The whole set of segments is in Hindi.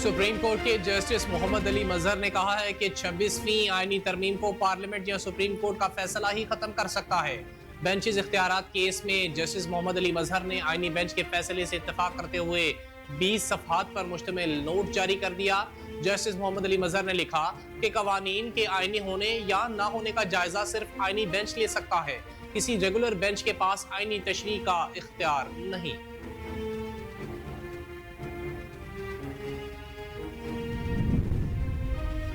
सुप्रीम कोर्ट के जस्टिस मोहम्मद अली मजहर ने कहा है कि 26वीं आईनी तरमीम को पार्लियामेंट या सुप्रीम कोर्ट का फैसला ही खत्म कर सकता है। बेंचेस इख्तियारात केस में जस्टिस मोहम्मद अली मजहर ने आईनी बेंच के फैसले से इत्तेफाक करते हुए 20 सफ़हात पर मुश्तमिल नोट जारी कर दिया। जस्टिस मोहम्मद अली मजहर ने लिखा कि कवानीन के आईनी होने या ना होने का जायजा सिर्फ आईनी बेंच ले सकता है, किसी रेगुलर बेंच के पास आईनी तशरीह का इख्तियार नहीं।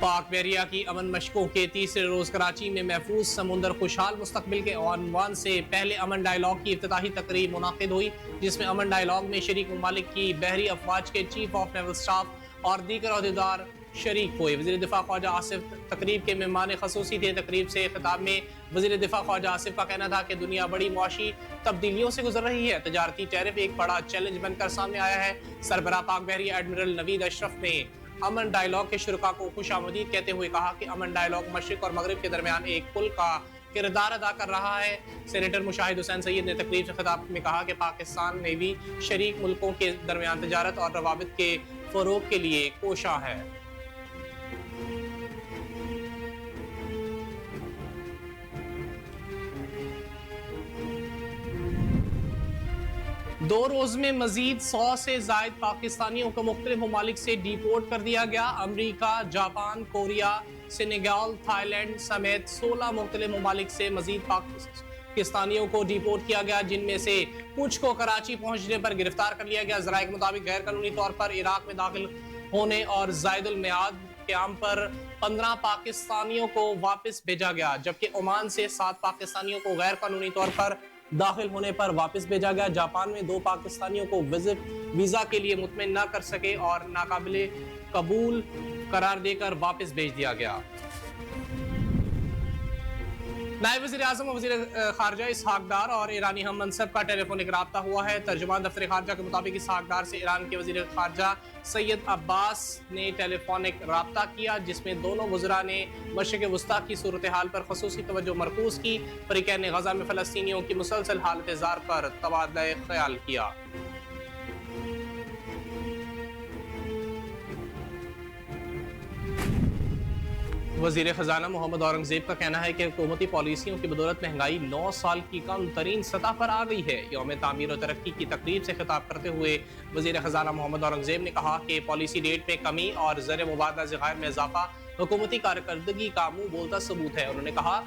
पाक बहरिया की अमन मशकों के तीसरे रोज कराची में महफूज समुंदर खुशहाल मुस्तकबिल के अनवान से पहले अमन डायलॉग की इफ्तिताही तकरीब मुनाकिद हुई, जिसमें अमन डायलॉग में शरीक ममालिक की बहरी अफवाज के चीफ ऑफ नेवल स्टाफ और दीगर अहदेदार शरीक हुए। वज़ीर दिफा ख्वाजा आसिफ तकरीब के मेहमान खसूसी थे। तकरीब से खिताब में वज़ीर दिफा ख्वाजा आसिफ का कहना था कि दुनिया बड़ी मुआशी तब्दीलियों से गुजर रही है। तजारती टैरिफ एक बड़ा चैलेंज बनकर सामने आया है। सरबराह पाक बहरिया एडमिरल नवीद अशरफ ने अमन डायलॉग के शुरुका को खुशामदीद कहते हुए कहा कि अमन डायलॉग मशरिक और मगरिब के दरमियान एक पुल का किरदार अदा कर रहा है। सेनेटर मुशाहिद हुसैन सैयद ने तकरीब से खिताब में कहा कि पाकिस्तान ने भी शरीक मुल्कों के दरमियान तजारत और रवाबित के फरोग के लिए कोशा है। दो रोज में मजीद 100 से जायद पाकिस्तानियों को मुख्तलिफ ममालिक से डिपोर्ट कर दिया गया। अमरीका, जापान, कोरिया, सेनेगल, थाईलैंड समेत 16 मुख्तलिफ ममालिक से मजीद पाकिस्तानियों को डिपोर्ट किया गया, जिनमें से कुछ को कराची पहुंचने पर गिरफ्तार कर लिया गया। जराये के मुताबिक गैर कानूनी तौर पर इराक में दाखिल होने और जायदुल मियाद क्याम पर 15 पाकिस्तानियों को वापस भेजा गया, जबकि ओमान से 7 पाकिस्तानियों को गैर कानूनी तौर पर दाखिल होने पर वापस भेजा गया। जापान में 2 पाकिस्तानियों को वीजा के लिए मुतमिन न कर सके और नाकाबिले कबूल करार देकर वापस भेज दिया गया। नायब वज़ीर आज़म और वज़ीर खारजा इसहाक डार और ईरानी हम मनसब का टेलीफोनिक रब्ता हुआ है। तर्जुमान दफ्तर खारजा के मुताबिक इसहाक डार से ईरान के वज़ीर खारजा सैयद अब्बास ने टेलीफोनिक रब्ता किया, जिसमें दोनों वज़रा ने मशरिक़ वस्ता की सूरत हाल पर ख़ुसूसी तवज्जो मरकूज़ की। फ़रीक़ैन गज़ा में फ़लस्तीनियों की मुसलसल हालत ज़ार पर तबादला ख़याल किया। वज़ीर ख़जाना मोहम्मद औरंगज़ेब का कहना है कि हुकूमती पॉलिसियों की बदौलत महंगाई 9 साल की कम तरीन सतह पर आ गई है। यौम तामीर और तरक्की की तकरीब से खिताब करते हुए वज़ीर ख़जाना मोहम्मद औरंगज़ेब ने कहा कि पॉलिसी रेट में कमी और ज़र मुबादला ज़खायर में इजाफा हुकूमती कारकर्दगी का मुँह बोलता सबूत है। उन्होंने कहा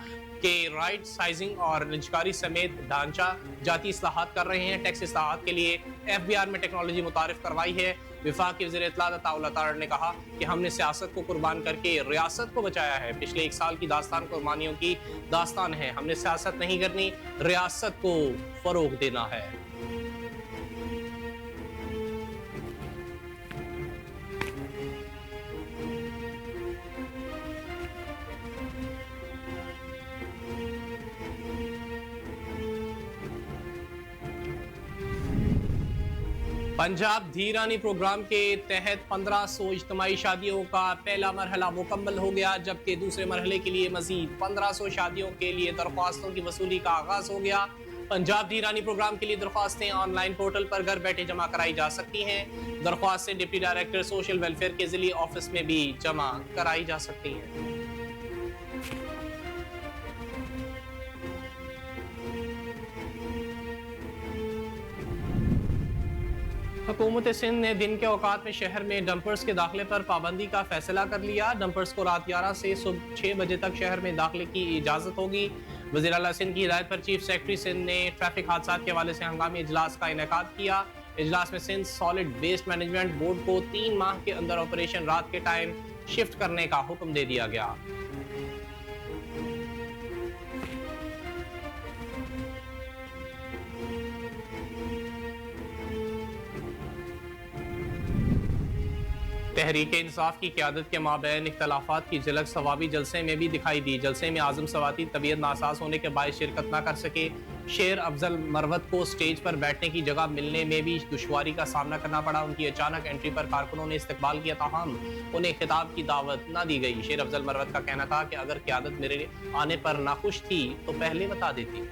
कि राइट साइजिंग और निजकारी समेत ढांचा जाती इस्लाहात कर रहे हैं। टैक्स इस्लाहात के लिए FBR में टेक्नोलॉजी मुतारिफ करवाई है। विफाक के वज़ीर इत्तलात अता तारड़ ने कहा कि हमने सियासत को कुर्बान करके रियासत को बचाया है। पिछले 1 साल की दास्तान कुर्बानियों की दास्तान है। हमने सियासत नहीं करनी, रियासत को फरोग देना है। पंजाब धीरानी प्रोग्राम के तहत 1500 इज्तिमाई शादियों का पहला मरहला मुकम्मल हो गया, जबकि दूसरे मरहले के लिए मजीद 1500 शादियों के लिए दरख्वास्तों की वसूली का आगाज हो गया। पंजाब धीरानी प्रोग्राम के लिए दरख्वास्तें ऑनलाइन पोर्टल पर घर बैठे जमा कराई जा सकती हैं। दरख्वास्तें डिप्टी डायरेक्टर सोशल वेलफेयर के ज़िली ऑफिस में भी जमा कराई जा सकती हैं। हुकूमत सिंध ने दिन के औकात में शहर में डंपर्स के दाखिले पर पाबंदी का फैसला कर लिया। डंपर्स को रात 11 से सुबह 6 बजे तक शहर में दाखिले की इजाज़त होगी। वज़ीर आला सिंध की हिदायत पर चीफ सेक्रेटरी सिंध ने ट्रैफिक हादसा के हवाले से हंगामी इजलास का इनेकाद किया। इजलास में Sindh solid waste management board को 3 माह के अंदर ऑपरेशन रात के टाइम शिफ्ट करने का हुक्म दे दिया गया। तहरीक इंसाफ की क़यादत के माबैन इख्तलाफात की झलक सवाबी जलसे में भी दिखाई दी। जलसे में आज़म सवाती तबीयत नासाज होने के बायस शिरकत न कर सके। शेर अफजल मरवत को स्टेज पर बैठने की जगह मिलने में भी दुश्वारी का सामना करना पड़ा। उनकी अचानक एंट्री पर कारकुनों ने इस्तकबाल किया, ताहम उन्हें खिताब की दावत न दी गई। शेर अफजल मरवत का कहना था कि अगर क़यादत मेरे आने पर नाखुश थी तो पहले बता देती।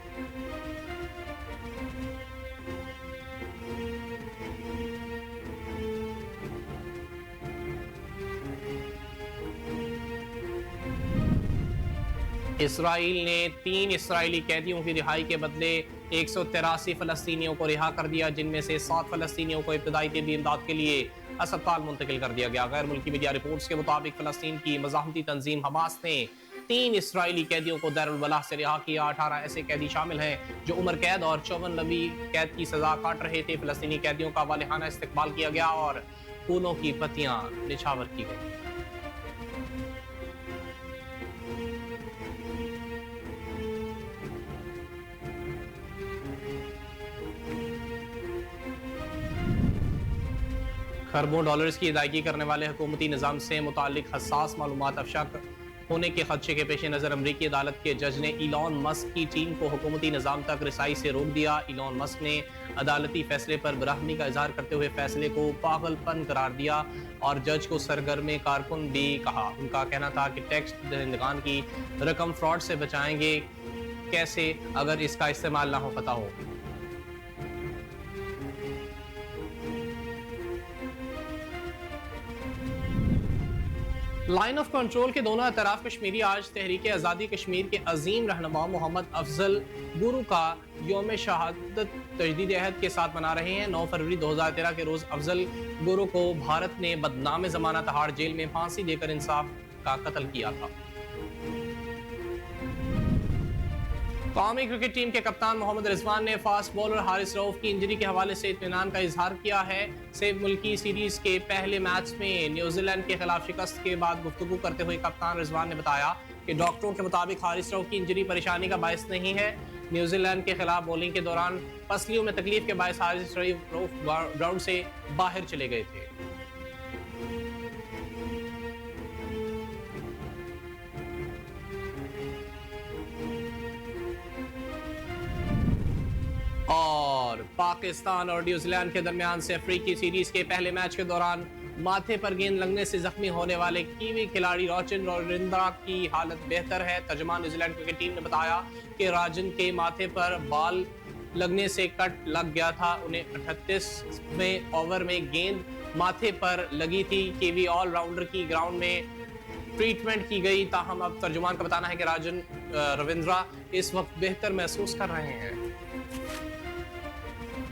इसराइल ने 3 इसराइली कैदियों की रिहाई के बदले 183 फलस्तीनियों को रिहा कर दिया, जिनमें से 7 फलस्तीनियों को इब्तदाई तिब्बी इमदाद के लिए अस्पताल मुंतकिल कर दिया गया। गैर मुल्की मीडिया रिपोर्ट्स के मुताबिक फलस्तीन की मज़ाहमती तंजीम हमास ने 3 इसराइली कैदियों को दारुल बलाह से रिहा किया। 18 ऐसे कैदी शामिल हैं जो उम्र कैद और 54 लंबी कैद की सजा काट रहे थे। फलस्तीनी कैदियों का वालिहाना इस्तकबाल किया गया और फूलों की पत्तियां निछावर की गई। खरबों डॉलर्स की अदायगी करने वाले हुकूमती निज़ाम से मुताल्लिक हसास मालूमात अफशा होने के खदशे के पेश नज़र अमरीकी अदालत के जज ने इलॉन मस्क की टीम को हुकूमती निज़ाम तक रसाई से रोक दिया। इलॉन मस्क ने अदालती फैसले पर बरहमी का इजहार करते हुए फैसले को पागलपन करार दिया और जज को सरगर्म कारकुन भी कहा। उनका कहना था कि टैक्स दहिंदगान की रकम फ्रॉड से बचाएंगे कैसे अगर इसका इस्तेमाल ना हो पता हो। लाइन ऑफ कंट्रोल के दोनों अतराफ कश्मीरी आज तहरीक आज़ादी कश्मीर के अजीम रहनुमा मोहम्मद अफजल गुरु का योम शहादत तजदीद अहद के साथ मना रहे हैं। 9 फरवरी 2013 के रोज अफजल गुरु को भारत ने बदनाम जमानत हाड़ जेल में फांसी देकर इंसाफ का कत्ल किया था। कौमी क्रिकेट टीम के कप्तान मोहम्मद रिजवान ने फास्ट बॉलर हारिस रऊफ की इंजरी के हवाले से इत्मीनान का इजहार किया है। सेब मुल्की सीरीज के पहले मैच में न्यूजीलैंड के खिलाफ शिकस्त के बाद गुफ्तगू करते हुए कप्तान रिजवान ने बताया कि डॉक्टरों के मुताबिक हारिस रऊफ की इंजरी परेशानी का बायस नहीं है। न्यूजीलैंड के खिलाफ बॉलिंग के दौरान पसलियों में तकलीफ के बायस हारिस रऊफ ग्राउंड से बाहर चले गए थे। और पाकिस्तान और न्यूजीलैंड के दरमियान से अफ्रीकी सीरीज के पहले मैच के दौरान माथे पर गेंद लगने से जख्मी होने वाले कीवी खिलाड़ी राजन रविंद्रा की हालत बेहतर है। तर्जुमान न्यूजीलैंड क्रिकेट टीम ने बताया कि राजन के माथे पर बाल लगने से कट लग गया था। उन्हें 38वें ओवर में गेंद माथे पर लगी थी। कीवी ऑलराउंडर की ग्राउंड में ट्रीटमेंट की गई। ताहम अब तर्जुमान का बताना है कि राजन रविंद्रा इस वक्त बेहतर महसूस कर रहे हैं।